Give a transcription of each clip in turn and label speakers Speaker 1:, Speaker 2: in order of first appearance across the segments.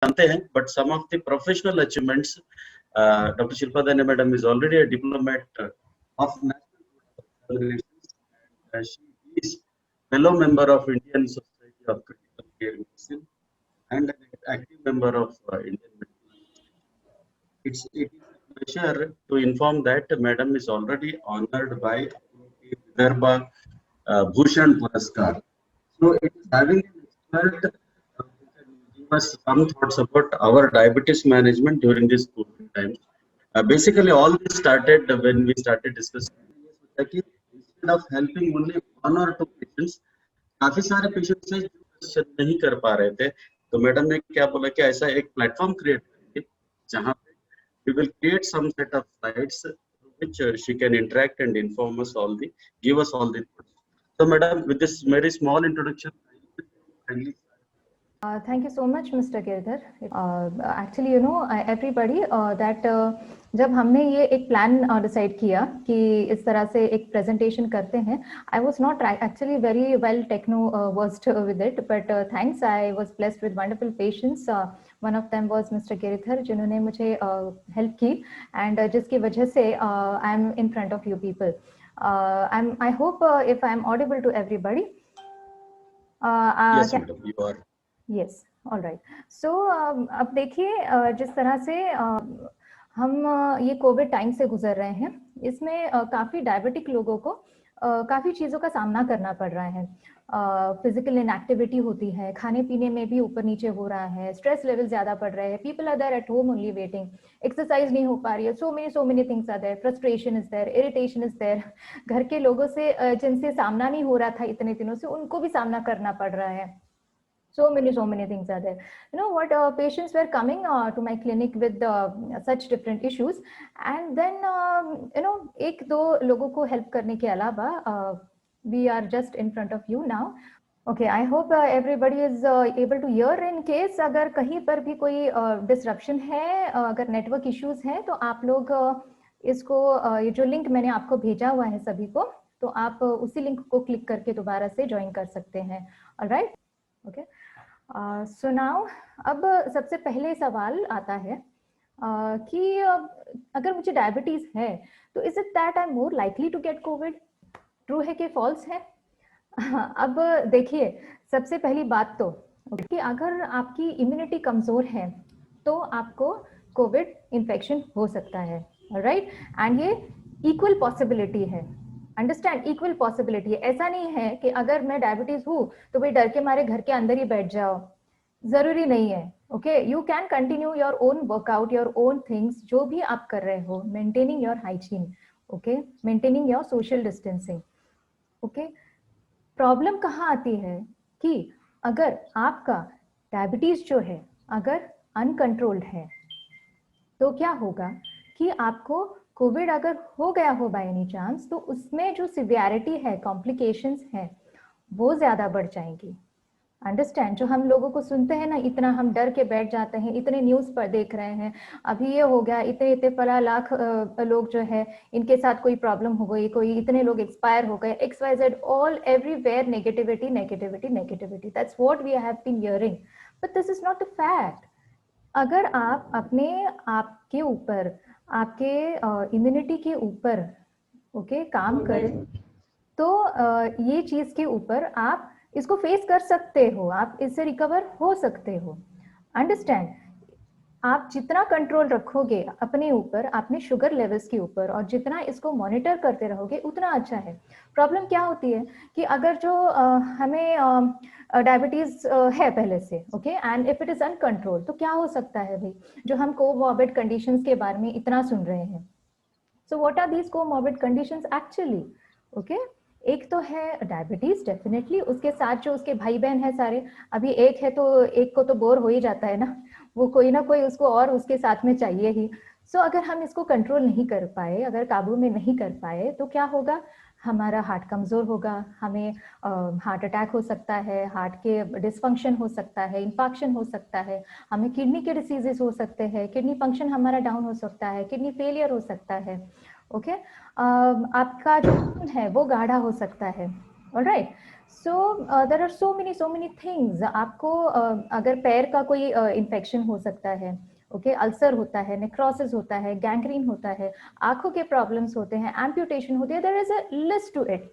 Speaker 1: जानते हैं, but some of the professional achievements, Dr. Shilpa Dane madam is already a diplomat of national relations, and she is fellow member of Indian Society of Critical Care Medicine and an active member of Indian Medical Association. It is a pleasure to inform that Madam is already honored by Vidarbha Bhushan Puraskar. So it is having an expert who can give us some thoughts about our diabetes management during this COVID times. Basically, all this started when we started discussing that instead of helping only one or two patients, काफी सारे patients हैं जो question नहीं कर पा रहे थे, तो मैडम ने क्या बोला कि ऐसा एक प्लेटफॉर्म क्रिएट करेंगे जहां पे we will create some set of slides through which she can interact and inform us all the, give us all the thoughts. So madam, with this very small introduction, kindly.
Speaker 2: Thank you so much, Mr. Girdhar. Actually, you know, everybody, that जब हमने ये एक plan decide किया कि इस तरह से एक प्रेजेंटेशन करते हैं, I was not actually very well techno versed with it, but thanks, I was blessed with wonderful patients. One of them was Mr. Girdhar, जिन्होंने मुझे help की, and जिसकी वजह से I am in front of you people. I hope if I am audible to everybody.
Speaker 1: Yes, madam, you are.
Speaker 2: Yes, all right. So अब देखिए जिस तरह से हम ये कोविड टाइम से गुजर रहे हैं, इसमें काफ़ी डायबिटिक लोगों को काफ़ी चीज़ों का सामना करना पड़ रहा है. फिजिकल इनएक्टिविटी होती है, खाने पीने में भी ऊपर नीचे हो रहा है, स्ट्रेस लेवल ज़्यादा पड़ रहे हैं, people are there at home only waiting, exercise नहीं हो पा रही है, so many things are there, frustration is there, irritation is there. घर के लोगों से जिनसे सामना नहीं हो रहा था इतने दिनों से, उनको भी सामना करना पड़ रहा है. So many things are there. You know what, patients were coming to my clinic with such different issues, and then you know, एक दो लोगों को help करने के अलावा we are just in front of you now. Okay, I hope everybody is able to hear. In case अगर कहीं पर भी कोई disruption है, अगर network issues हैं, तो आप लोग इसको ये जो लिंक मैंने आपको भेजा हुआ है सभी को, तो आप उसी लिंक को क्लिक करके दोबारा से ज्वाइन कर सकते हैं. Alright? Okay. So now, अब सबसे पहले सवाल आता है कि अगर मुझे डायबिटीज है तो is it that I am more likely to get Covid? True है कि फॉल्स है? अब देखिए, सबसे पहली बात तो कि अगर आपकी इम्यूनिटी कमजोर है तो आपको कोविड इन्फेक्शन हो सकता है, राइट? एंड ये इक्वल पॉसिबिलिटी है. अंडरस्टैंड, इक्वल पॉसिबिलिटी है. ऐसा नहीं है कि अगर मैं डायबिटीज हूँ तो भाई डर के मारे घर के अंदर ही बैठ जाओ, जरूरी नहीं है. Okay, you can continue your own workout, your own things, जो भी आप कर रहे हो, maintaining your hygiene, okay, maintaining your social distancing. Okay, problem कहाँ आती है कि अगर आपका डायबिटीज जो है अगर अनकंट्रोल्ड है तो क्या होगा कि आपको कोविड अगर हो गया हो बाय एनी चांस, तो उसमें जो सिवियरिटी है, कॉम्प्लिकेशंस हैं, वो ज़्यादा बढ़ जाएंगी. अंडरस्टैंड? जो हम लोगों को सुनते हैं ना, इतना हम डर के बैठ जाते हैं, इतने न्यूज़ पर देख रहे हैं, अभी ये हो गया, इतने इतने फला लाख लोग जो है इनके साथ कोई प्रॉब्लम हो गई, कोई इतने लोग एक्सपायर हो गए, XYZ, all everywhere negativity negativity negativity. That's what we have been hearing, but this is not a fact. अगर आप अपने आपके ऊपर, आपके इम्यूनिटी के ऊपर ओके काम करें तो ये चीज़ के ऊपर आप इसको फेस कर सकते हो, आप इससे रिकवर हो सकते हो. अंडरस्टैंड? आप जितना कंट्रोल रखोगे अपने ऊपर, अपने शुगर लेवल्स के ऊपर, और जितना इसको मॉनिटर करते रहोगे उतना अच्छा है. प्रॉब्लम क्या होती है कि अगर जो हमें डायबिटीज है पहले से, okay, and if it is uncontrol, तो क्या हो सकता है भाई, जो हम कोमॉर्बिड कंडीशंस के बारे में इतना सुन रहे हैं. So what are these comorbid conditions actually? Okay, एक तो है डायबिटीज डेफिनेटली, उसके साथ जो उसके भाई बहन है सारे. अभी एक है तो एक को तो बोर हो ही जाता है ना, वो कोई ना कोई उसको और उसके साथ में चाहिए ही. सो अगर हम इसको कंट्रोल नहीं कर पाए, अगर काबू में नहीं कर पाए, तो क्या होगा, हमारा हार्ट कमज़ोर होगा, हमें हार्ट अटैक हो सकता है, हार्ट के डिसफंक्शन हो सकता है, इन्फेक्शन हो सकता है, हमें किडनी के डिसीजेस हो सकते हैं, किडनी फंक्शन हमारा डाउन हो सकता है, किडनी फेलियर हो सकता है. ओके, आपका जो खून है वो गाढ़ा हो सकता है. Alright, so there are so many things. आपको अगर पैर का कोई इन्फेक्शन हो सकता है, ओके, अल्सर होता है, नेक्रोसिस होता है, गैंग्रीन होता है, आंखों के प्रॉब्लम्स होते हैं, एम्पुटेशन होती है, there is a list to it.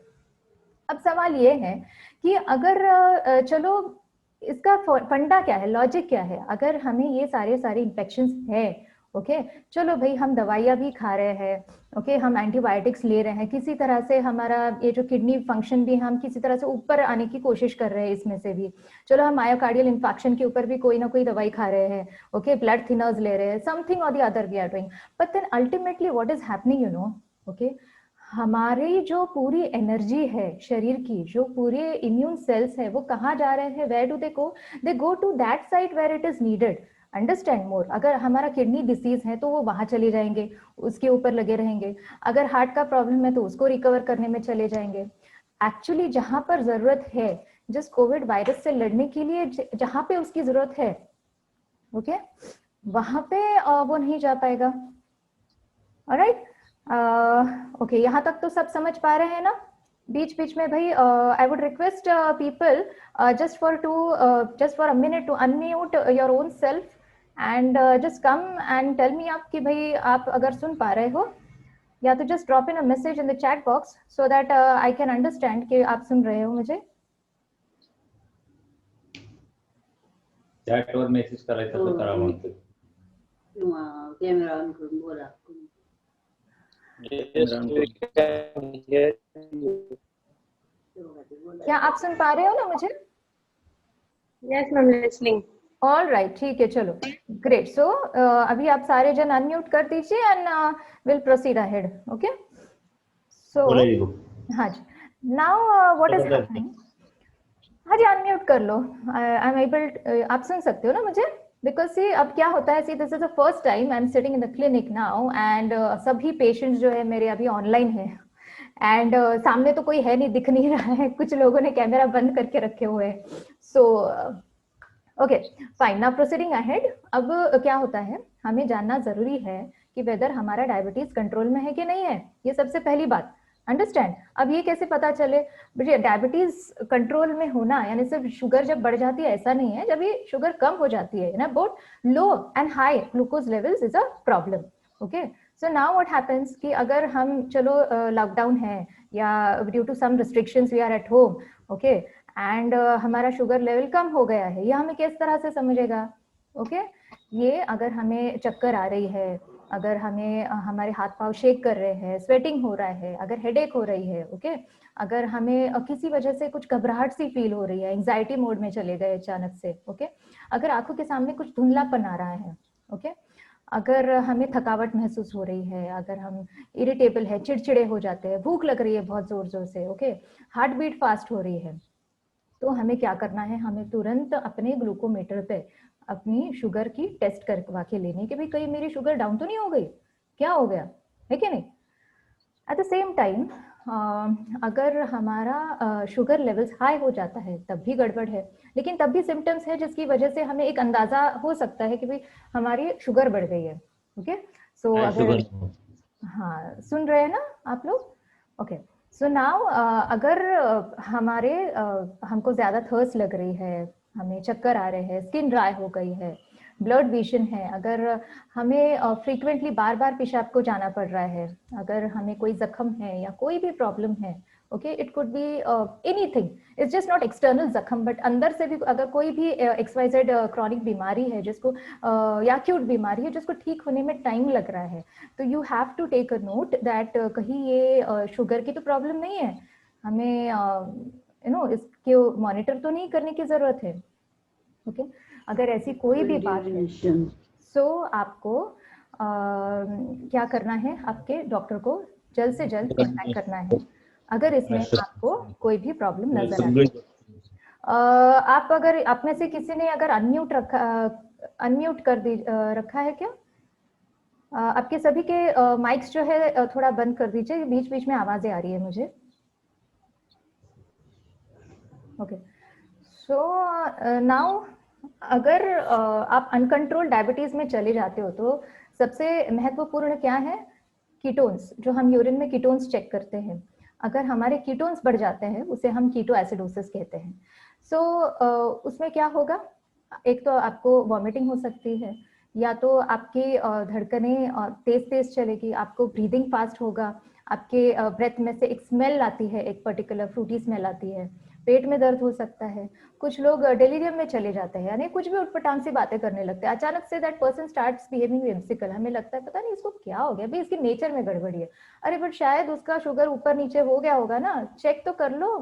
Speaker 2: अब सवाल ये है कि अगर चलो इसका फंडा क्या है, लॉजिक क्या है? अगर हमें ये सारे इन्फेक्शंस है, ओके, चलो भाई हम दवाइयाँ भी खा रहे हैं, ओके, हम एंटीबायोटिक्स ले रहे हैं, किसी तरह से हमारा ये जो किडनी फंक्शन भी हम किसी तरह से ऊपर आने की कोशिश कर रहे हैं इसमें से भी, चलो हम मायोकार्डियल इन्फेक्शन के ऊपर भी कोई ना कोई दवाई खा रहे हैं, ओके, ब्लड थिनर्स ले रहे हैं, समथिंग और the other we are doing, but then ultimately what is happening, you know, okay, हमारी जो पूरी एनर्जी है शरीर की, जो पूरे इम्यून सेल्स है, वो कहाँ जा रहे हैं? Where do they go to that side where it is needed. Understand more. अगर हमारा किडनी डिसीज है तो वो वहां चले जाएंगे, उसके ऊपर लगे रहेंगे। अगर हार्ट का प्रॉब्लम है तो उसको रिकवर करने में चले जाएंगे। एक्चुअली जहां पर जरूरत है, जिस कोविड वायरस से लड़ने के लिए जहां पे उसकी जरूरत है, ओके, वहां पे वो नहीं जा पाएगा। ऑलराइट, ओके, यहाँ तक तो सब समझ पा रहे हैं ना? बीच बीच में भाई I would request people just for a minute to unmute your own self and just come and tell me आप कि भाई आप अगर सुन पा रहे हो, या तो just drop in a message in the chat box so that I can understand कि आप सुन रहे हो मुझे।
Speaker 3: चॅट वर मेसेज करायचा तर करा म्हणतो.
Speaker 4: कॅमेरा ऑन करून बोला.
Speaker 2: क्या आप सुन पा रहे हो ना मुझे?
Speaker 5: Yes, ma'am, listening.
Speaker 2: All right, ठीक है, चलो ग्रेट। सो अभी आप सारे जन अनम्यूट कर दीजिए and will proceed ahead. Okay, so हाँ जी, नाउ व्हाट इज हैपनिंग? हाँ जी, अनम्यूट कर लो। आई एम एबल, आप सुन सकते हो ना मुझे? बिकॉज सी अब क्या होता है, see this is the first time I am sitting in the clinic now and सभी पेशेंट्स जो है मेरे अभी ऑनलाइन है एंड सामने तो कोई है नहीं, दिख नहीं रहा है, कुछ लोगों ने कैमरा बंद करके रखे हुए हैं। So okay fine, now proceeding ahead. अब क्या होता है, हमें जानना जरूरी है कि वेदर हमारा डायबिटीज कंट्रोल में है कि नहीं है, ये सबसे पहली बात। अंडरस्टैंड? अब ये कैसे पता चले? बेटे डायबिटीज कंट्रोल में होना यानी सिर्फ शुगर जब बढ़ जाती है ऐसा नहीं है, जब ये शुगर कम हो जाती है ना, both low and high glucose levels is a problem. Okay, so now what happens कि अगर हम चलो लॉकडाउन है या due to some restrictions we are at home, okay, and हमारा शुगर लेवल कम हो गया है, ये हमें किस तरह से समझेगा? ओके, ये अगर हमें चक्कर आ रही है, अगर हमें हमारे हाथ पांव शेक कर रहे हैं, स्वेटिंग हो रहा है, अगर हेडेक हो रही है, ओके, अगर हमें किसी वजह से कुछ घबराहट सी फील हो रही है, एंजाइटी मोड में चले गए अचानक से, ओके, अगर आंखों के सामने कुछ धुंधलापन आ रहा है, ओके, अगर हमें थकावट महसूस हो रही है, अगर हम इरिटेबल है, चिड़चिड़े हो जाते हैं, भूख लग रही है बहुत जोर जोर से, ओके, हार्ट बीट फास्ट हो रही है, तो हमें क्या करना है? हमें तुरंत अपने ग्लूकोमीटर पे अपनी शुगर की टेस्ट करवा के लेनी कि भाई कहीं मेरी शुगर डाउन तो नहीं हो गई, क्या हो गया है कि नहीं। एट द सेम टाइम अगर हमारा शुगर लेवल्स हाई हो जाता है तब भी गड़बड़ है, लेकिन तब भी सिम्टम्स है जिसकी वजह से हमें एक अंदाजा हो सकता है कि भाई हमारी शुगर बढ़ गई है। ओके, सो अगर हाँ सुन रहे हैं ना आप लोग? ओके, सो नाउ अगर हमारे हमको ज्यादा थर्स्ट लग रही है, हमें चक्कर आ रहे हैं, स्किन ड्राई हो गई है, ब्लड विजन है, अगर हमें फ्रीक्वेंटली बार बार पेशाब को जाना पड़ रहा है, अगर हमें कोई जख्म है या कोई भी प्रॉब्लम है, okay, it could be anything, it's just not external जख्म, बट अंदर से भी अगर कोई भी एक्सवाइजेड क्रॉनिक बीमारी है जिसको या एक्यूट बीमारी है जिसको ठीक होने में टाइम लग रहा है, तो you have to take a note that कहीं ये शुगर की तो प्रॉब्लम नहीं है, हमें यू नो इसके मॉनिटर तो नहीं करने की जरूरत है। ओके, अगर ऐसी कोई भी बात है सो आपको क्या करना है? आपके डॉक्टर को जल्द से जल्द कॉन्टैक्ट करना है अगर इसमें आपको कोई भी प्रॉब्लम नजर आती है। आप अगर आप में से किसी ने अगर अनम्यूट कर रखा है क्या? आपके सभी के माइक्स जो है थोड़ा बंद कर दीजिए, बीच बीच में आवाजें आ रही है मुझे। ओके, सो नाउ अगर आप अनकंट्रोल डायबिटीज में चले जाते हो तो सबसे महत्वपूर्ण क्या है? कीटोन्स, जो हम यूरिन में कीटोन्स चेक करते हैं। अगर हमारे कीटोन्स बढ़ जाते हैं, उसे हम कीटो एसिडोसिस कहते हैं। सो उसमें क्या होगा, एक तो आपको वॉमिटिंग हो सकती है, या तो आपकी धड़कनें तेज तेज चलेगी, आपको ब्रीदिंग फास्ट होगा, आपके ब्रेथ में से एक स्मेल आती है, एक पर्टिकुलर फ्रूटी स्मेल आती है, पेट में दर्द हो सकता है, कुछ लोग डिलीरियम में चले जाते हैं, यानी कुछ भी उटपटांग सी बातें करने लगते हैं, अचानक से that person starts behaving whimsical, हमें लगता है पता नहीं इसको क्या हो गया, भाई इसकी नेचर में गड़बड़ी है, अरे बट शायद उसका शुगर ऊपर नीचे हो गया होगा ना, चेक तो कर लो,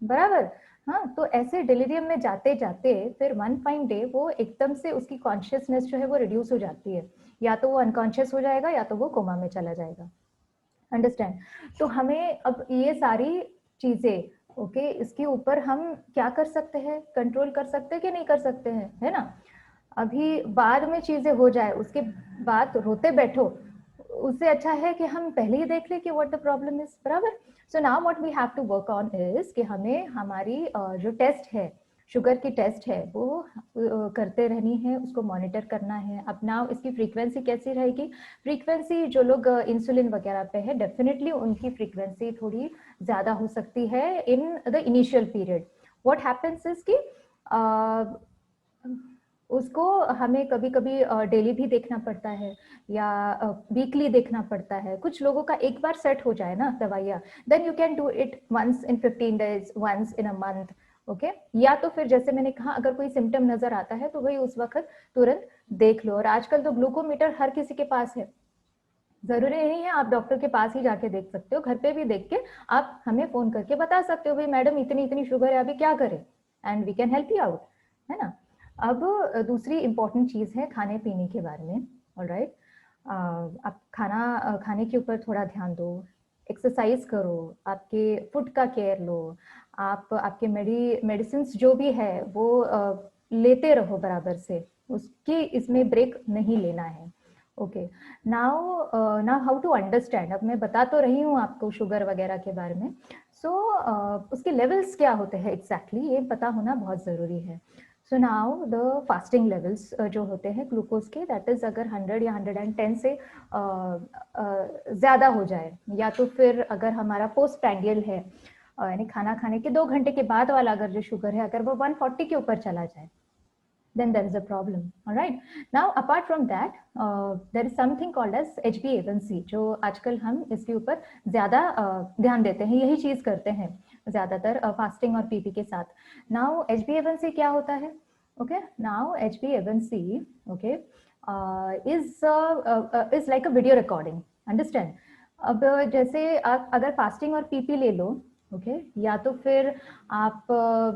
Speaker 2: बराबर। हाँ, तो ऐसे डिलीरियम में जाते जाते फिर वन फाइन डे वो एकदम से उसकी कॉन्शियसनेस जो है वो रिड्यूस हो जाती है, या तो वो अनकॉन्शियस हो जाएगा या तो वो कोमा में चला जाएगा, अंडरस्टैंड। तो हमें अब ये सारी चीजें ओके, इसके ऊपर हम क्या कर सकते हैं, कंट्रोल कर सकते हैं कि नहीं कर सकते हैं, है ना। अभी बाद में चीजें हो जाए उसके बाद रोते बैठो, उससे अच्छा है कि हम पहले ही देख लें कि व्हाट द प्रॉब्लम इज, बराबर। So now what we have to work on is कि हमें हमारी जो टेस्ट है, शुगर की टेस्ट है, वो करते रहनी है, उसको मॉनिटर करना है। अब नाउ इसकी फ्रीक्वेंसी कैसी रहेगी, फ्रीक्वेंसी जो लोग इंसुलिन वगैरह पे है, डेफिनेटली उनकी फ्रीक्वेंसी थोड़ी ज्यादा हो सकती है in the initial period. What happens is कि उसको हमें कभी कभी डेली भी देखना पड़ता है या वीकली देखना पड़ता है। कुछ लोगों का एक बार सेट हो जाए ना दवाइयाँ, then you can do it once in 15 days, once in a month, okay. या तो फिर जैसे मैंने कहा, अगर कोई सिम्टम नजर आता है तो वही उस वक्त तुरंत देख लो। और आजकल तो ग्लूकोमीटर हर किसी के पास है, जरूरी नहीं है आप डॉक्टर के पास ही जाके देख सकते हो, घर पे भी देख के आप हमें फोन करके बता सकते हो, भाई मैडम इतनी इतनी शुगर है, अभी क्या करें, and we can help you out, है ना। अब दूसरी इंपॉर्टेंट चीज है खाने पीने के बारे में, ऑलराइट। आप खाना खाने के ऊपर थोड़ा ध्यान दो, एक्सरसाइज करो, आपके फूड का केयर लो, आप आपके मेडिसिन जो भी है वो लेते रहो बराबर से, उसकी इसमें ब्रेक नहीं लेना है, okay. Now how to understand, अब मैं बता तो रही हूँ आपको शुगर वगैरह के बारे में, सो उसके लेवल्स क्या होते हैं एग्जैक्टली ये पता होना बहुत ज़रूरी है। So now the fasting levels जो होते हैं ग्लूकोज के, दैट इज अगर 100 या 110 से ज़्यादा हो जाए, या तो फिर अगर हमारा पोस्ट प्रैंडियल है, यानी खाना खाने के 2 घंटे के बाद वाला अगर जो शुगर है अगर वो 140 के ऊपर चला जाए, then there is a problem. All right. Now, apart from that, there is something called as HbA1c, जो आजकल हम इसके ऊपर ज्यादा ध्यान देते हैं, यही चीज करते हैं ज्यादातर फास्टिंग और पीपी के साथ। Now, HbA1c क्या होता है? Okay. Now, HbA1c, okay, is like a video recording. Understand? अब जैसे आप अगर फास्टिंग और पीपी ले लो, ओके, या तो फिर आप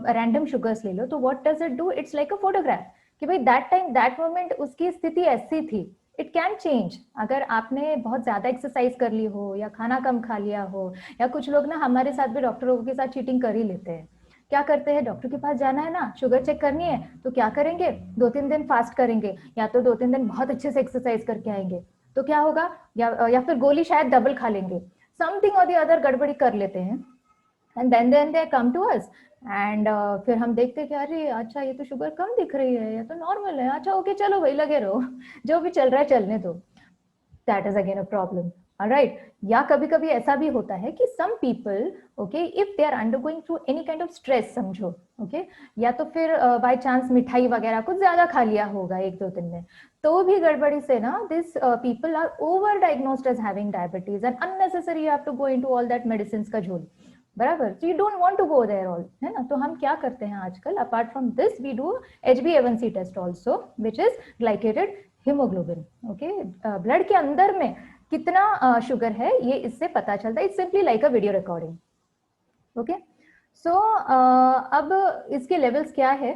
Speaker 2: रैंडम शुगर्स ले लो, तो what does it do, it's like a photograph कि भाई दैट टाइम दैट मोमेंट उसकी स्थिति ऐसी थी, इट कैन चेंज। अगर आपने बहुत ज्यादा एक्सरसाइज कर ली हो या खाना कम खा लिया हो, या कुछ लोग ना हमारे साथ भी डॉक्टरों के साथ चीटिंग कर ही लेते हैं। क्या करते हैं, डॉक्टर के पास जाना है ना, शुगर चेक करनी है, तो क्या करेंगे, 2-3 दिन फास्ट करेंगे, या तो 2-3 दिन बहुत अच्छे से एक्सरसाइज करके आएंगे, तो क्या होगा, या फिर गोली शायद डबल खा लेंगे, समथिंग और दी अदर गड़बड़ी कर लेते हैं, and then they come to us, and फिर हम देखते कि अरे अच्छा ये तो शुगर कम दिख रही है, या तो नॉर्मल है, अच्छा ओके चलो भाई लगे रहो, जो भी चल रहा है चलने दो, that is again a problem, alright. या कभी कभी ऐसा भी होता है कि some people, okay, if they are undergoing through any kind of stress, समझो, ओके, या तो फिर बाय चांस मिठाई वगैरह कुछ ज्यादा खा लिया होगा 1-2 दिन में, तो भी गड़बड़ी से ना this people are over diagnosed as having diabetes, and unnecessary you have to go into all that medicine का झोल, बराबर। So you don't want to go there all, है ना। तो हम क्या करते हैं आजकल, apart from this we do HbA1c test also, which is glycated haemoglobin, okay, blood के अंदर में कितना शुगर है ये इससे पता चलता है, it's simply like a video recording, okay. So अब इसके लेवल्स क्या है,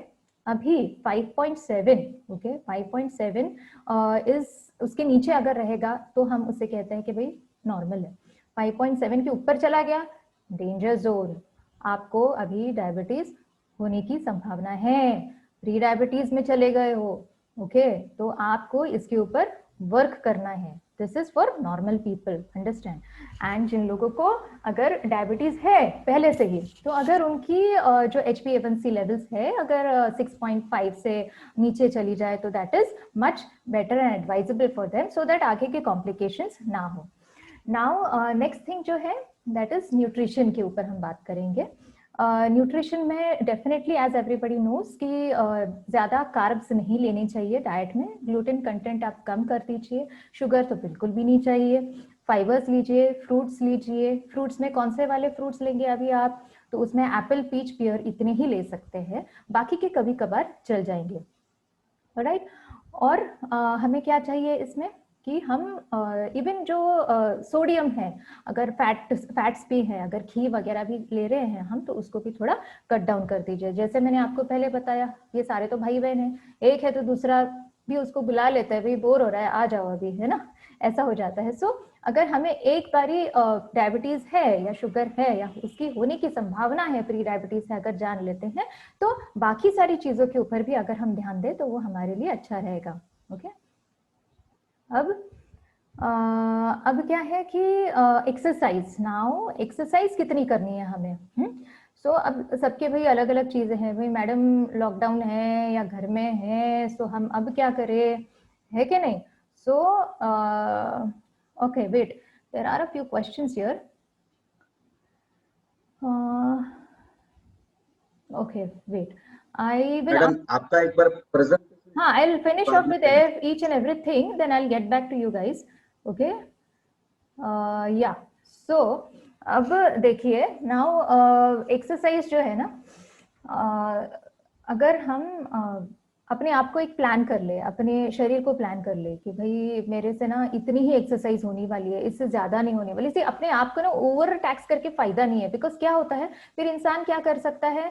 Speaker 2: अभी 5.7, ओके, 5.7 इज, उसके नीचे अगर रहेगा तो हम उसे कहते हैं कि भाई नॉर्मल है, 5.7 के ऊपर चला गया डेंजर जोन, आपको अभी डायबिटीज होने की संभावना है, प्री डायबिटीज में चले गए हो, ओके, तो आपको इसके ऊपर वर्क करना है, this is for normal people, understand. And जिन लोगों को अगर डायबिटीज है पहले से ही, तो अगर उनकी जो HbA1c लेवल्स है अगर 6.5 से नीचे चली जाए तो that is much better and advisable for them, so that आगे के कॉम्प्लिकेशंस ना हो। नाउ नेक्स्ट थिंग जो है दैट इज न्यूट्रिशन के ऊपर हम बात करेंगे। न्यूट्रिशन में डेफिनेटली एज एवरीबडी नोज कि ज़्यादा कार्ब्स नहीं लेने चाहिए डाइट में, ग्लूटेन कंटेंट आप कम कर दीजिए, शुगर तो बिल्कुल भी नहीं चाहिए, फाइबर्स लीजिए, फ्रूट्स लीजिए। फ्रूट्स में कौन से वाले फ्रूट्स लेंगे अभी आप, तो उसमें एप्पल, पीच, पियर इतने ही ले सकते हैं, बाकी के कभी कभार चल जाएंगे, राइट। और हमें क्या चाहिए इसमें कि हम इवन जो सोडियम है, अगर फैट्स भी है, अगर घी वगैरह भी ले रहे हैं हम, तो उसको भी थोड़ा कट डाउन कर दीजिए। जैसे मैंने आपको पहले बताया, ये सारे तो भाई बहन हैं, एक है तो दूसरा भी उसको बुला लेता है, भाई बोर हो रहा है आ जाओ अभी, है ना, ऐसा हो जाता है। सो अगर हमें एक बारी डायबिटीज है या शुगर है या उसकी होने की संभावना है, प्री डायबिटीज है, अगर जान लेते हैं, तो बाकी सारी चीजों के ऊपर भी अगर हम ध्यान दें तो वो हमारे लिए अच्छा रहेगा। ओके, अब क्या है कि एक्सरसाइज, नाउ एक्सरसाइज कितनी करनी है हमें। सो अब सबके भाई अलग अलग चीजें हैं, भाई मैडम लॉकडाउन है या घर में है, सो हम अब क्या करें, है कि नहीं। So okay wait, there are a few questions here. Okay wait, I will,
Speaker 1: madam आपका एक बार प्रेजेंटेशन,
Speaker 2: हाँ, I'll finish off with each and everything, then I'll get back to you guys. Okay? Yeah. So, अब देखिए, now exercise जो है ना, अगर हम अपने आप को एक प्लान कर ले, अपने शरीर को प्लान कर ले कि भाई मेरे से ना इतनी ही एक्सरसाइज होने वाली है, इससे ज्यादा नहीं होने वाली, इसे अपने आप को ना ओवर टैक्स करके फायदा नहीं है। बिकॉज क्या होता है, फिर इंसान क्या कर सकता है,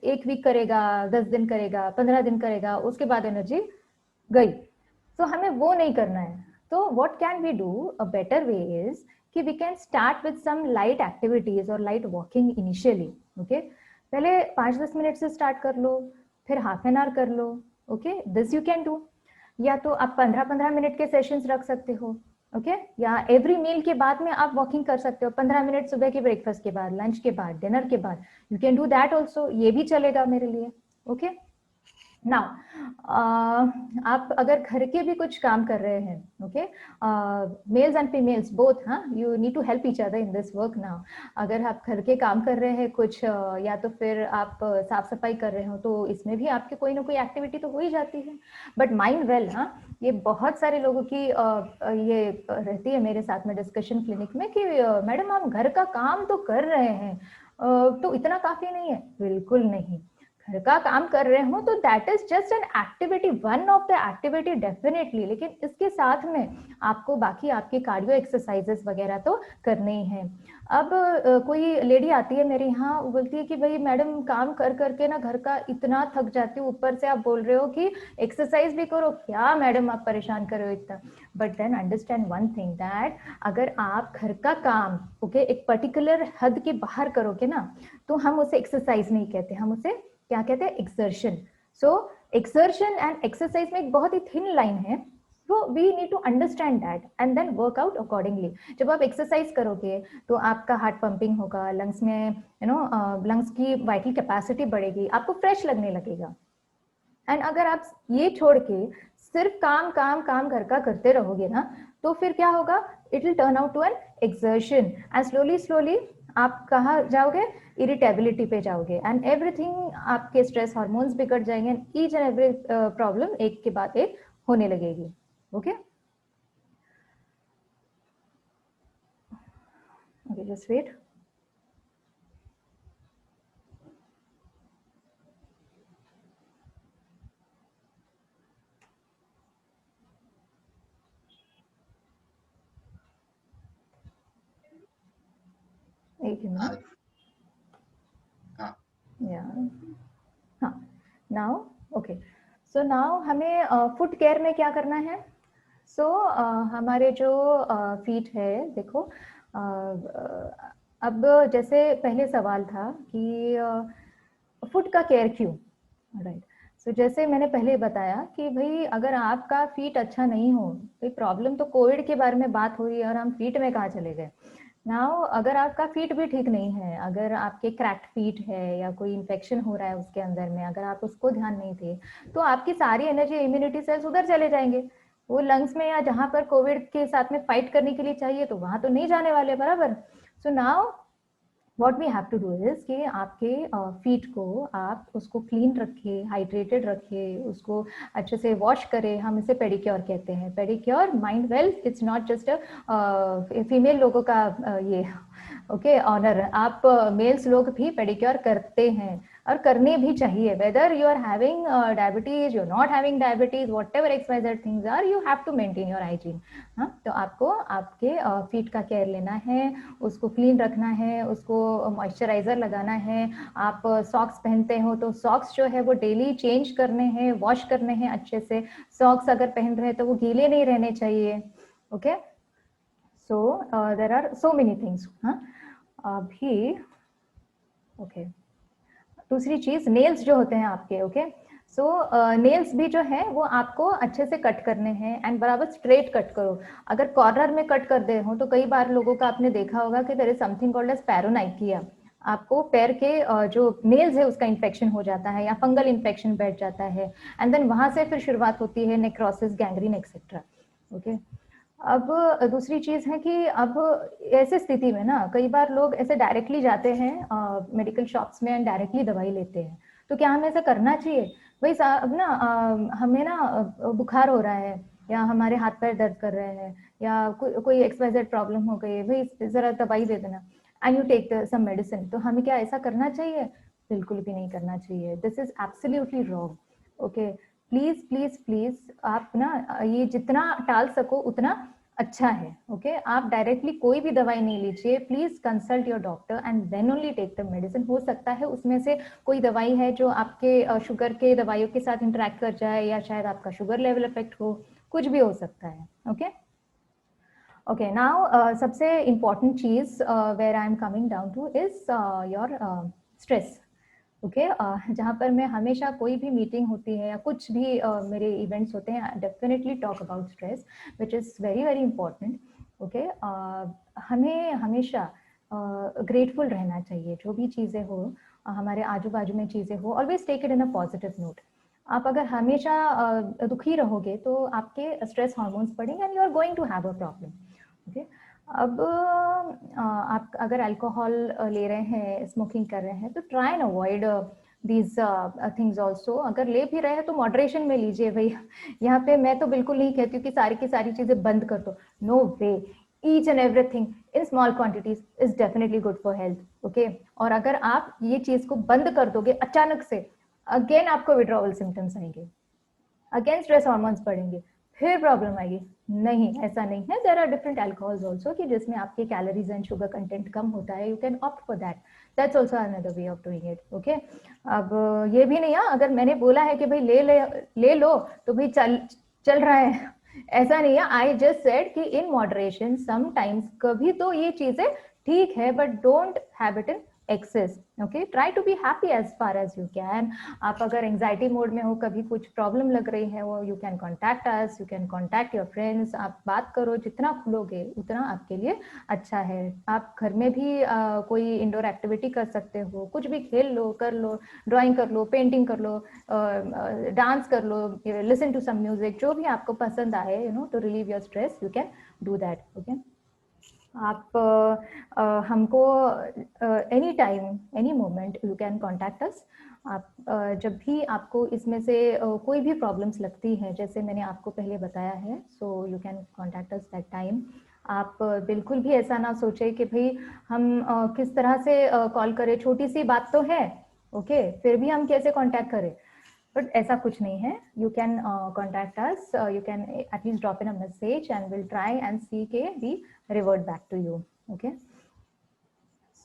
Speaker 2: एक वीक करेगा, 10 दिन करेगा, 15 दिन करेगा, उसके बाद एनर्जी गई। तो हमें वो नहीं करना है। तो what can we do, a better way is कि we can start with some light activities और लाइट वॉकिंग इनिशियली। ओके, पहले 5-10 मिनट से स्टार्ट कर लो, फिर हाफ एन आवर कर लो। Okay, this you can do. या तो आप 15-15 मिनट के सेशंस रख सकते हो, ओके, या एवरी मील के बाद में आप वॉकिंग कर सकते हो, 15 मिनट सुबह के ब्रेकफास्ट के बाद, लंच के बाद, डिनर के बाद, you can do that also, ये भी चलेगा मेरे लिए। ओके, नाउ आप अगर घर के भी कुछ काम कर रहे हैं, okay, males and females both, हाँ, you need to help each other in this work. Now अगर आप घर के काम कर रहे हैं कुछ, या तो फिर आप साफ सफाई कर रहे हो, तो इसमें भी आपके कोई ना कोई एक्टिविटी तो हो ही जाती है। बट माइंड वेल, हाँ, ये बहुत सारे लोगों की ये रहती है मेरे साथ में डिस्कशन क्लिनिक में कि मैडम हम घर का काम तो कर रहे हैं, तो इतना काफी नहीं है। बिल्कुल नहीं, घर का काम कर रहे हो तो that is just an activity, one of the activity definitely, लेकिन इसके साथ में आपको बाकी आपके कार्डियो एक्सरसाइजेस वगैरह तो करने ही हैं। अब कोई लेडी आती है मेरे यहाँ, वो बोलती है कि भाई मैडम काम कर करके ना घर का इतना थक जाती हूँ, ऊपर से आप बोल रहे हो कि एक्सरसाइज भी करो, क्या मैडम आप परेशान कर रहे हो इतना। But then understand one thing, that अगर आप घर का काम ओके एक पर्टिकुलर हद के बाहर करोगे ना, तो हम उसे एक्सरसाइज नहीं कहते, हम उसे क्या कहते हैं, exertion. So exertion and exercise में एक बहुत ही थिन लाइन है, so we need to understand that and then work out accordingly. जब आप एक्सरसाइज करोगे तो आपका हार्ट पंपिंग होगा, लंग्स में लंग्स की वाइटल कैपेसिटी बढ़ेगी, आपको फ्रेश लगने लगेगा। एंड अगर आप ये छोड़ के सिर्फ काम काम काम घर का करते रहोगे ना, तो फिर क्या होगा, it will turn out to an exertion and slowly slowly आप कहाँ जाओगे, इरिटेबिलिटी पे जाओगे, एंड एवरीथिंग, आपके स्ट्रेस हार्मोन्स बिगड़ जाएंगे, ईच एंड एवरी प्रॉब्लम एक के बाद एक होने लगेगी। Okay, okay, just wait. एक मिनट, हाँ, नाउ ओके। सो नाउ हमें फुट केयर में क्या करना है। सो हमारे जो फीट है, देखो अब जैसे पहले सवाल था कि फुट का केयर क्यों, राइट। सो जैसे मैंने पहले बताया कि भाई अगर आपका फीट अच्छा नहीं हो, भाई प्रॉब्लम तो कोविड के बारे में बात हो रही है और हम फीट में कहाँ चले गए। नाउ अगर आपका फीट भी ठीक नहीं है, अगर आपके क्रैक्ड फीट है या कोई इन्फेक्शन हो रहा है उसके अंदर में, अगर आप उसको ध्यान नहीं थे, तो आपकी सारी एनर्जी, इम्यूनिटी सेल्स उधर चले जाएंगे, वो लंग्स में या जहां पर कोविड के साथ में फाइट करने के लिए चाहिए, तो वहां तो नहीं जाने वाले, बराबर। So now what we have to do is कि आपके फीट को आप उसको क्लीन रखें, हाइड्रेटेड रखें, उसको अच्छे से वॉश करें. हम इसे पेडिक्योर कहते हैं. Pedicure, mind well, it's not just female लोगों का ये ओके ऑनर. आप मेल्स लोग भी पेडिक्योर करते हैं और करने भी चाहिए. Whether you are having diabetes, you are not having diabetes, whatever XYZ things are, you have to maintain your hygiene. हाँ, तो आपको आपके फीट का केयर लेना है, उसको क्लीन रखना है, उसको मॉइस्चराइजर लगाना है. आप सॉक्स पहनते हो तो सॉक्स जो है वो डेली चेंज करने हैं, वॉश करने हैं अच्छे से. सॉक्स अगर पहन रहे हैं तो वो गीले नहीं रहने चाहिए. Okay, so there are so many things. हाँ, अभी ओके, दूसरी चीज नेल्स जो होते हैं आपके. ओके, सो नेल्स भी जो है वो आपको अच्छे से कट करने हैं एंड बराबर स्ट्रेट कट करो. अगर कॉर्नर में कट कर दे हो तो कई बार लोगों का आपने देखा होगा कि there is something called as paronychia. आपको पैर के जो नेल्स है उसका इन्फेक्शन हो जाता है या फंगल इन्फेक्शन बैठ जाता है एंड देन वहां से फिर शुरुआत होती है नेक्रोसिस, गैंग्रीन एक्सेट्रा. ओके, अब दूसरी चीज है कि अब ऐसे स्थिति में ना कई बार लोग ऐसे डायरेक्टली जाते हैं मेडिकल शॉप्स में एंड डायरेक्टली दवाई लेते हैं. तो क्या हमें ऐसा करना चाहिए? भाई साहब ना हमें ना बुखार हो रहा है या हमारे हाथ पैर दर्द कर रहे हैं या कोई XYZ प्रॉब्लम हो गई, भाई जरा दवाई दे देना and you take some medicine. तो हमें क्या ऐसा करना चाहिए? बिल्कुल भी नहीं करना चाहिए. This is absolutely wrong. Okay, please please please आप ना ये जितना टाल सको उतना अच्छा है. ओके, आप डायरेक्टली कोई भी दवाई नहीं लीजिए. Please consult your doctor and then only take the medicine. हो सकता है उसमें से कोई दवाई है जो आपके शुगर के दवाइयों के साथ इंटरेक्ट कर जाए या शायद आपका शुगर लेवल इफेक्ट हो, कुछ भी हो सकता है. ओके ओके, नाउ सबसे इम्पॉर्टेंट चीज where I am coming down to is your stress. Okay, जहाँ पर मैं हमेशा कोई भी मीटिंग होती है या कुछ भी मेरे इवेंट्स होते हैं, definitely talk about stress which is very very important. Okay, हमें हमेशा ग्रेटफुल रहना चाहिए. जो भी चीज़ें हो हमारे आजू बाजू में चीज़ें हो, always take it in a positive note. आप अगर हमेशा दुखी रहोगे तो आपके स्ट्रेस हार्मोन्स बढ़ेंगे and you are going to have a problem. Okay, अब आप अगर अल्कोहल ले रहे हैं, स्मोकिंग कर रहे हैं, तो try and avoid these things also. अगर ले भी रहे हैं तो मॉडरेशन में लीजिए. भाई यहाँ पे मैं तो बिल्कुल नहीं कहती हूँ कि सारी की सारी चीजें बंद कर दो. No way. Each and everything in small quantities is definitely good for health. Okay, और अगर आप ये चीज को बंद कर दोगे अचानक से, अगेन आपको विड्रॉवल सिम्टम्स आएंगे, अगेन स्ट्रेस हार्मोन्स बढ़ेंगे, फिर प्रॉब्लम आएगी. नहीं, ऐसा नहीं है. There are different alcohols also कि जिसमें आपके कैलोरीज एंड शुगर कंटेंट कम होता है. You can opt for that. That's also another way of doing it. Okay, अब ये भी नहीं है अगर मैंने बोला है कि भाई ले लो तो भाई चल रहा है, ऐसा नहीं है. आई जस्ट सेड कि इन मॉडरेशन समटाइम्स कभी तो ये चीजें ठीक है, but don't have it in excess. Okay, try to be happy as far as you can. आप अगर एंजाइटी मोड में हो, कभी कुछ प्रॉब्लम लग रही है, वो you can contact us, you can contact your friends. आप बात करो, जितना खुलोगे उतना आपके लिए अच्छा है. आप घर में भी कोई इंडोर एक्टिविटी कर सकते हो, कुछ भी खेल लो, कर लो, ड्राइंग कर लो, पेंटिंग कर लो, डांस कर लो, लिसन टू सम म्यूजिक, जो भी आपको पसंद आए, you know, to relieve your stress, you can do that. Okay, आप हमको any time any moment you can contact us. आप जब भी आपको इसमें से कोई भी प्रॉब्लम्स लगती हैं, जैसे मैंने आपको पहले बताया है, so you can contact us that time. आप बिल्कुल भी ऐसा ना सोचे कि भाई हम किस तरह से कॉल करें, छोटी सी बात तो है. ओके, फिर भी हम कैसे कॉन्टैक्ट करें, बट ऐसा कुछ नहीं है. You can contact us, you can at least drop in a message and will try and see के we revert back to you. Okay,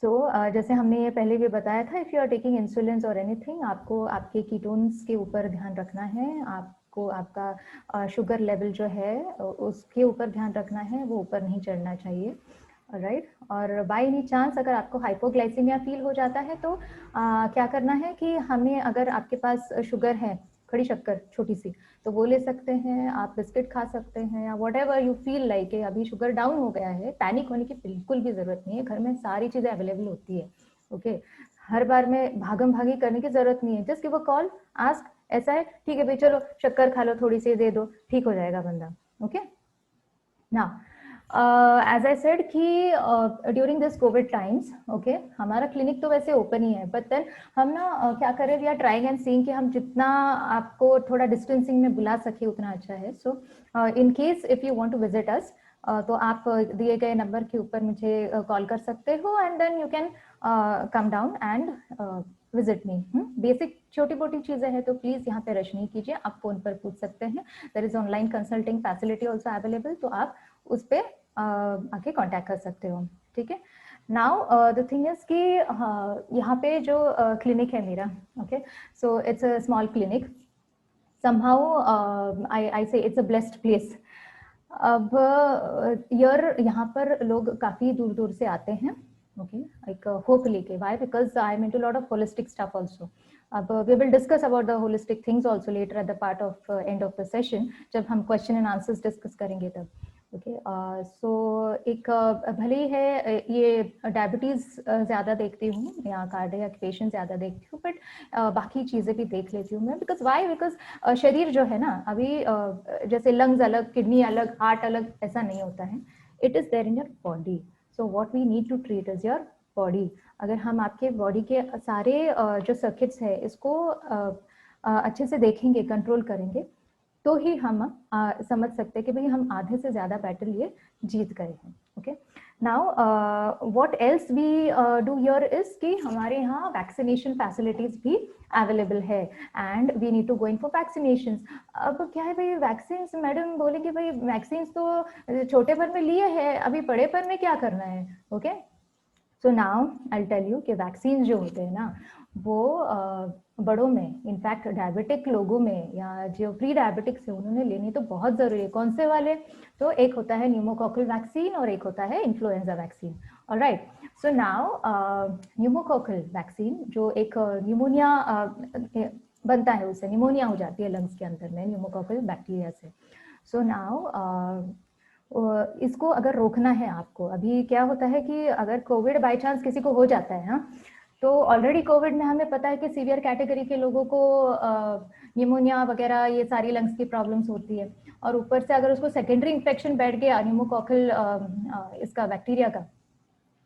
Speaker 2: so जैसे हमने ये पहले भी बताया था, if you are taking insulin और एनीथिंग, आपको आपके कीटोन्स के ऊपर ध्यान रखना है. आपको आपका शुगर लेवल जो है उसके ऊपर ध्यान रखना है, वो ऊपर नहीं चढ़ना चाहिए. राइट, और बाय एनी चांस अगर आपको हाइपोग्लाइसीमिया फील हो जाता है तो क्या करना है कि हमें, अगर आपके पास शुगर है, खड़ी शक्कर छोटी सी, तो वो ले सकते हैं. आप बिस्किट खा सकते हैं या what ever you feel like. अभी शुगर डाउन हो गया है, पैनिक होने की बिल्कुल भी जरूरत नहीं है. घर में सारी चीजें अवेलेबल होती है. ओके, हर बार में भागम भागी करने की जरूरत नहीं है. Just give a call, ask, ऐसा है, ठीक है भाई, चलो शक्कर खा लो, थोड़ी सी दे दो, ठीक हो जाएगा बंदा. ओके, ना एज आई सेड कि during this Covid times, okay, हमारा क्लिनिक तो वैसे ओपन ही है, बट देन हम ना क्या करें, we are trying and seeing कि हम जितना आपको थोड़ा डिस्टेंसिंग में बुला सके उतना अच्छा है. So in case if you want to visit us, तो आप दिए गए नंबर के ऊपर मुझे कॉल कर सकते हो, and then you can come down and visit me. Basic छोटी मोटी चीजें हैं तो प्लीज यहाँ पे रश नहीं कीजिए, आप फोन पर पूछ सकते हैं. There is online consulting facility also available, तो आप उस पे आके कांटेक्ट कर सकते हो. ठीक है. नाउ द थिंग इज कि यहाँ पे जो क्लिनिक है मेरा, okay, so it's a small clinic. somehow I say it's a blessed place. अब यहाँ पर लोग काफी दूर दूर से आते हैं, ओके, एक होप लेके. Why? Because I am into lot of holistic stuff also. अब we will discuss about the holistic things also later at the part of end of the session, जब हम क्वेश्चन एंड आंसर्स डिस्कस करेंगे तब. Okay. सो एक भले ही है ये diabetes ज्यादा देखती हूँ या कार्डियक पेशेंट ज्यादा देखती हूँ, बट बाकी चीजें भी देख लेती हूँ मैं. Because why? बिकॉज शरीर जो है ना, अभी जैसे लंग्स अलग, किडनी अलग, हार्ट अलग, ऐसा नहीं होता है. It is there in your body. So what we need to treat is your body. अगर हम आपके बॉडी के सारे जो सर्किट्स है इसको अच्छे से देखेंगे, कंट्रोल करेंगे, तो ही हम समझ सकते हैं कि भाई हम आधे से ज्यादा बैटल ये जीत गए हैं. Okay. Now what else we do here is कि हमारे यहाँ वैक्सीनेशन फैसिलिटीज भी अवेलेबल है, and we need to going for vaccination. अब क्या है भाई, वैक्सीन, मैडम बोलेंगे भाई वैक्सीन तो छोटे पर में लिए है, अभी बड़े पर में क्या करना है. Okay. So now I tell you कि वैक्सीन जो होते हैं ना, वो बड़ों में, इनफैक्ट डायबिटिक लोगों में या जो प्री डायबिटिक्स है उन्होंने लेनी तो बहुत जरूरी है. कौन से वाले? तो एक होता है न्यूमोकॉकल वैक्सीन और एक होता है influenza vaccine. Alright. So now pneumococcal vaccine, जो एक न्यूमोनिया बनता है, उससे निमोनिया हो जाती है लंग्स के अंदर में न्यूमोकॉकल बैक्टीरिया से. सो नाउ इसको अगर रोकना है आपको, अभी क्या होता है कि अगर कोविड बाय चांस किसी को हो जाता है, हाँ, तो ऑलरेडी कोविड में हमें पता है कि सीवियर कैटेगरी के लोगों को निमोनिया वगैरह ये सारी लंग्स की प्रॉब्लम्स होती है, और ऊपर से अगर उसको सेकेंडरी इन्फेक्शन बैठ गया न्यूमोकॉकल इसका बैक्टीरिया का,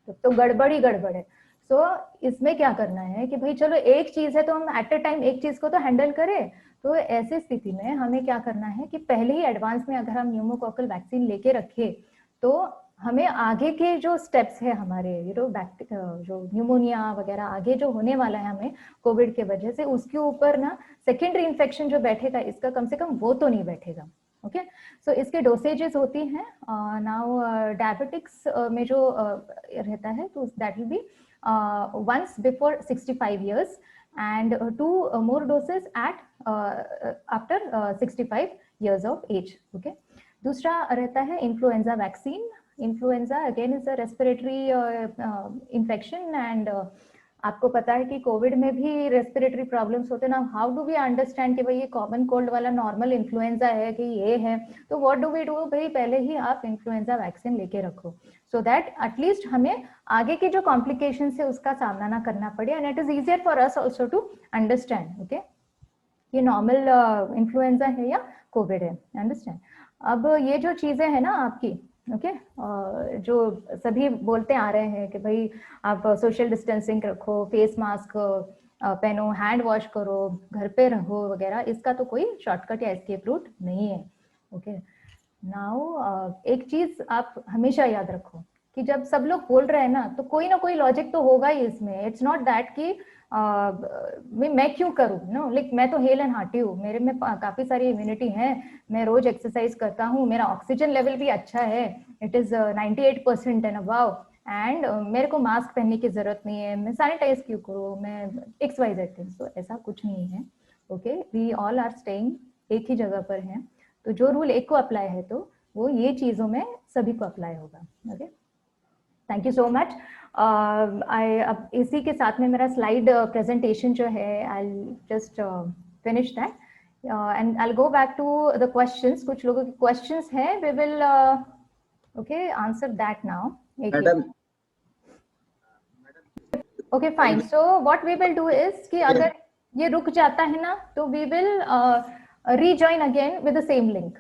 Speaker 2: तो गड़बड़ ही गड़बड़ है. सो इसमें क्या करना है कि भाई चलो एक चीज है तो हम एट अ टाइम एक चीज को तो हैंडल करें. तो ऐसी स्थिति में हमें क्या करना है कि पहले ही एडवांस में अगर हम न्यूमोकॉकल वैक्सीन लेके रखे, तो हमें आगे के जो स्टेप्स है हमारे, जो न्यूमोनिया वगैरह आगे जो होने वाला है हमें कोविड के वजह से, उसके ऊपर ना सेकेंडरी इन्फेक्शन जो बैठेगा इसका, कम से कम वो तो नहीं बैठेगा. ओके. सो इसके डोसेजेस होती हैं. नाउ डायबिटिक्स में जो रहता है, तो that will be once before 65 years and 2 more doses at after 65 years of age. Okay. दूसरा रहता है influenza vaccine. Influenza again is a respiratory infection, and आपको पता है कि कोविड में भी रेस्पिरेटरी प्रॉब्लम्स होते हैं ना. हाउ डू वी अंडरस्टैंड कि भाई ये कॉमन कोल्ड वाला नॉर्मल इन्फ्लुएंजा है कि ये है, तो व्हाट डू वी डू, भाई पहले ही आप इन्फ्लुएंजा वैक्सीन लेके रखो, सो दैट एटलीस्ट हमें आगे की जो कॉम्प्लिकेशंस है उसका सामना ना करना पड़े, and it is easier for us also to understand. Okay. ये नॉर्मल इन्फ्लुएंजा है या कोविड है, अंडरस्टैंड. अब ये जो चीजें है ना आपकी, ओके, जो सभी बोलते आ रहे हैं कि भाई आप सोशल डिस्टेंसिंग रखो, फेस मास्क पहनो, हैंड वॉश करो, घर पे रहो वगैरह, इसका तो कोई शॉर्टकट या एस्केप रूट नहीं है. ओके. नाउ एक चीज आप हमेशा याद रखो कि जब सब लोग बोल रहे हैं ना, तो कोई ना कोई लॉजिक तो होगा ही इसमें. इट्स नॉट दैट कि मैं क्यों करूँ, नो, लाइक मैं तो हेल एंड हार्टी हूँ, मेरे में काफी सारी इम्यूनिटी है, मैं रोज एक्सरसाइज करता हूँ, मेरा ऑक्सीजन लेवल भी अच्छा है, it is 98% and above, and मेरे को मास्क पहनने की जरूरत नहीं है, मैं सैनिटाइज क्यों करूँ, मैं XYZ थिंग्स. तो ऐसा कुछ नहीं है. Okay. We all are staying, एक ही जगह पर हैं, तो जो रूल एक को अप्लाई है तो वो ये चीजों में सभी को अप्लाई होगा. Okay. Thank you so much. अब इसी के साथ में मेरा स्लाइड प्रेजेंटेशन जो है, I just finish that and I go back to the questions. कुछ लोगों के क्वेश्चंस हैं, we will okay answer that now.
Speaker 1: Madam,
Speaker 2: okay fine. So what we will do is कि अगर ये रुक जाता है ना, तो वी विल rejoin again with the same link.